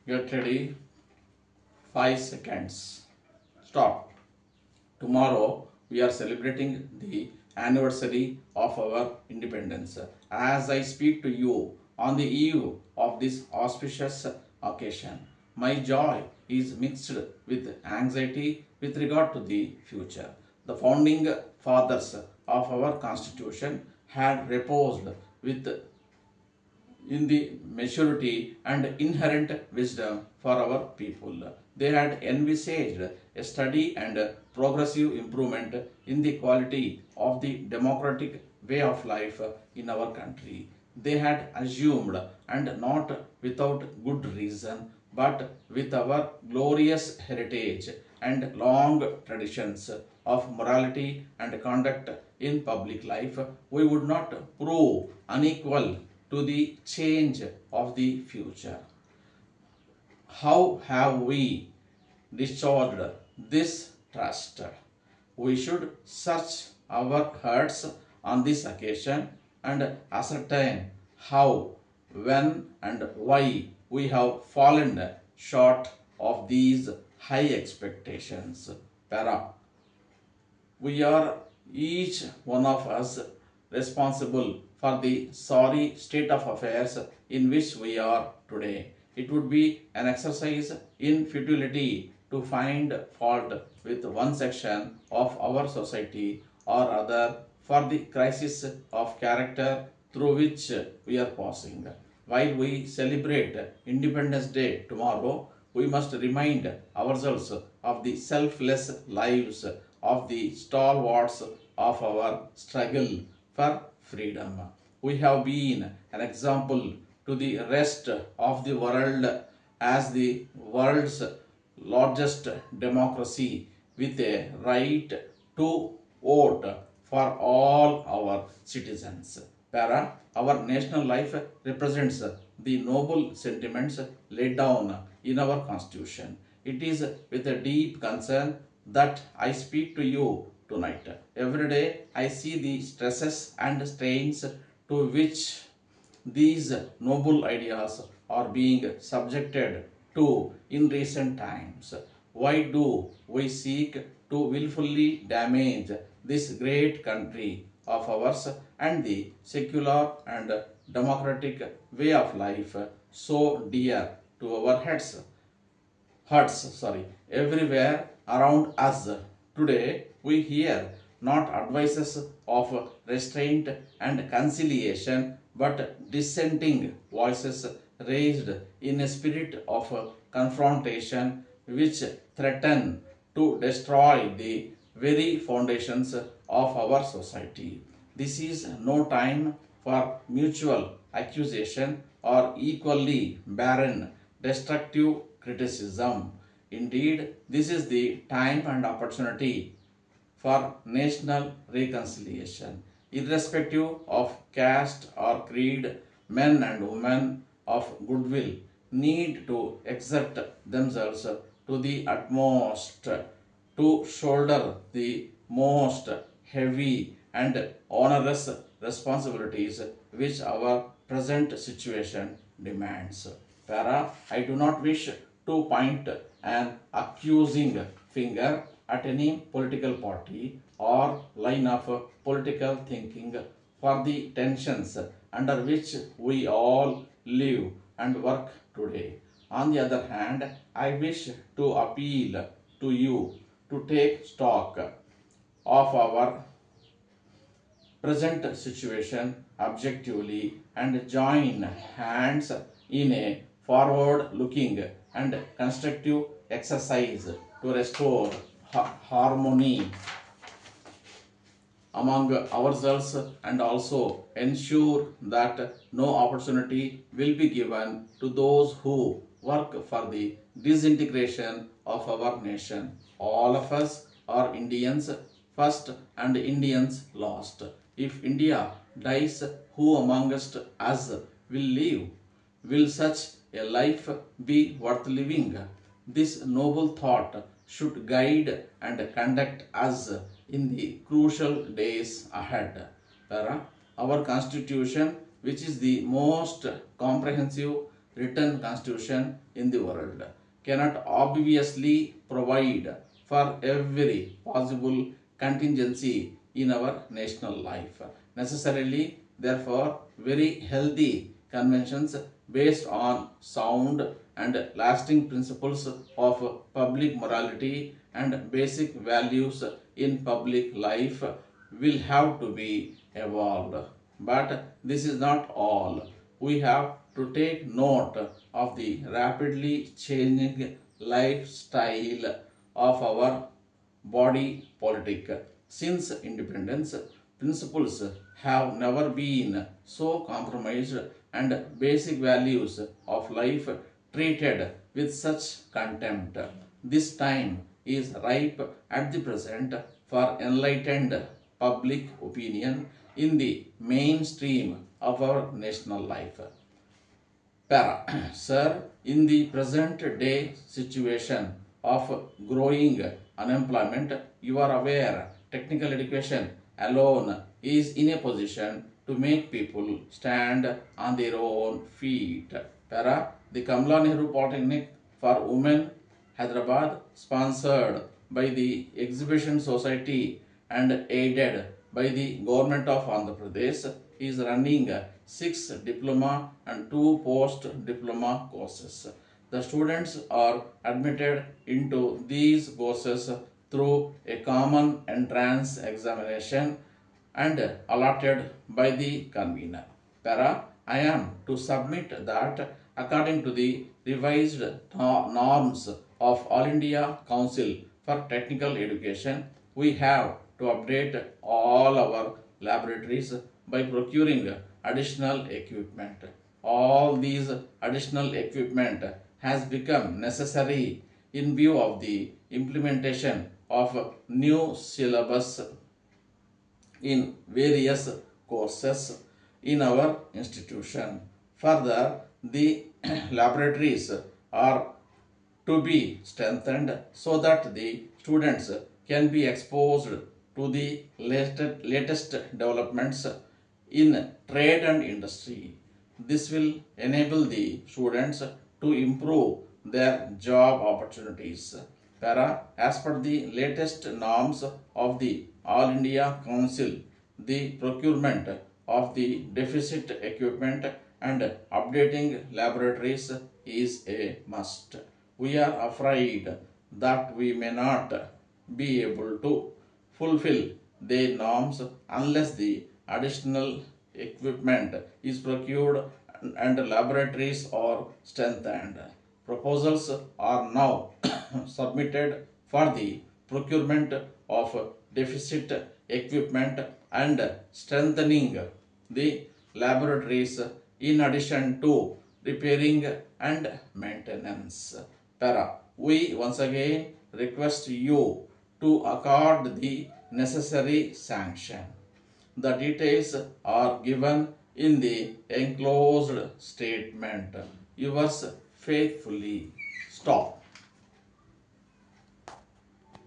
Get ready. 5 seconds. Stop. Tomorrow we are celebrating the anniversary of our independence. As I speak to you on the eve of this auspicious occasion, my joy is mixed with anxiety with regard to the future. The founding fathers of our constitution had reposed with in the maturity and inherent wisdom for our people. They had envisaged a steady and progressive improvement in the quality of the democratic way of life in our country. They had assumed, and not without good reason, but with our glorious heritage and long traditions of morality and conduct in public life, we would not prove unequal to the change of the future. How have we discharged this trust? We should search our hearts on this occasion and ascertain how, when, and why we have fallen short of these high expectations. Para. We are each one of us responsible for the sorry state of affairs in which we are today. It would be an exercise in futility to find fault with one section of our society or other for the crisis of character through which we are passing. While we celebrate Independence Day tomorrow, we must remind ourselves of the selfless lives of the stalwarts of our struggle for freedom. We have been an example to the rest of the world as the world's largest democracy with a right to vote for all our citizens. Para, our national life represents the noble sentiments laid down in our constitution. It is with a deep concern that I speak to you tonight. Every day I see the stresses and strains to which these noble ideas are being subjected to in recent times. Why do we seek to willfully damage this great country of ours and the secular and democratic way of life so dear to our hearts, everywhere around us? Today we hear not advices of restraint and conciliation, but dissenting voices raised in a spirit of confrontation which threaten to destroy the very foundations of our society. This is no time for mutual accusation or equally barren destructive criticism. Indeed, this is the time and opportunity for national reconciliation. Irrespective of caste or creed, men and women of goodwill need to exert themselves to the utmost to shoulder the most heavy and onerous responsibilities which our present situation demands. Para, I do not wish to point an accusing finger at any political party or line of political thinking for the tensions under which we all live and work today. On the other hand, I wish to appeal to you to take stock of our present situation objectively and join hands in a forward looking and constructive exercise to restore harmony among ourselves and also ensure that no opportunity will be given to those who work for the disintegration of our nation. All of us are Indians first and Indians last. If India dies, who amongst us will live? Will such a life be worth living? This noble thought should guide and conduct us in the crucial days ahead. Our Constitution, which is the most comprehensive written constitution in the world cannot obviously provide for every possible contingency in our national life. Necessarily, therefore, very healthy conventions based on sound and lasting principles of public morality and basic values in public life will have to be evolved. But this is not all. We have to take note of the rapidly changing lifestyle of our body politic. Since independence, principles have never been so compromised and basic values of life treated with such contempt. This time is ripe at the present for enlightened public opinion in the mainstream of our national life. Para. Sir, in the present day situation of growing unemployment, you are aware technical education alone is in a position to make people stand on their own feet. Para. The Kamala Nehru Polytechnic for Women, Hyderabad, sponsored by the Exhibition Society and aided by the Government of Andhra Pradesh, is running 6 diploma and 2 post-diploma courses. The students are admitted into these courses through a common entrance examination and allotted by the convener. Para. I am to submit that according to the revised norms of All India Council for Technical Education, we have to update all our laboratories by procuring additional equipment. All these additional equipment has become necessary in view of the implementation of new syllabus in various courses in our institution. Further, the laboratories are to be strengthened so that the students can be exposed to the latest developments in trade and industry. This will enable the students to improve their job opportunities. Para. As per the latest norms of the All India Council, the procurement of the deficit equipment and updating laboratories is a must. We are afraid that we may not be able to fulfill the norms unless the additional equipment is procured and laboratories are strengthened. Proposals are now submitted for the procurement of deficit equipment and strengthening the laboratories in addition to repairing and maintenance. Para. We once again request you to accord the necessary sanction. The details are given in the enclosed statement. Yours faithfully. Stop.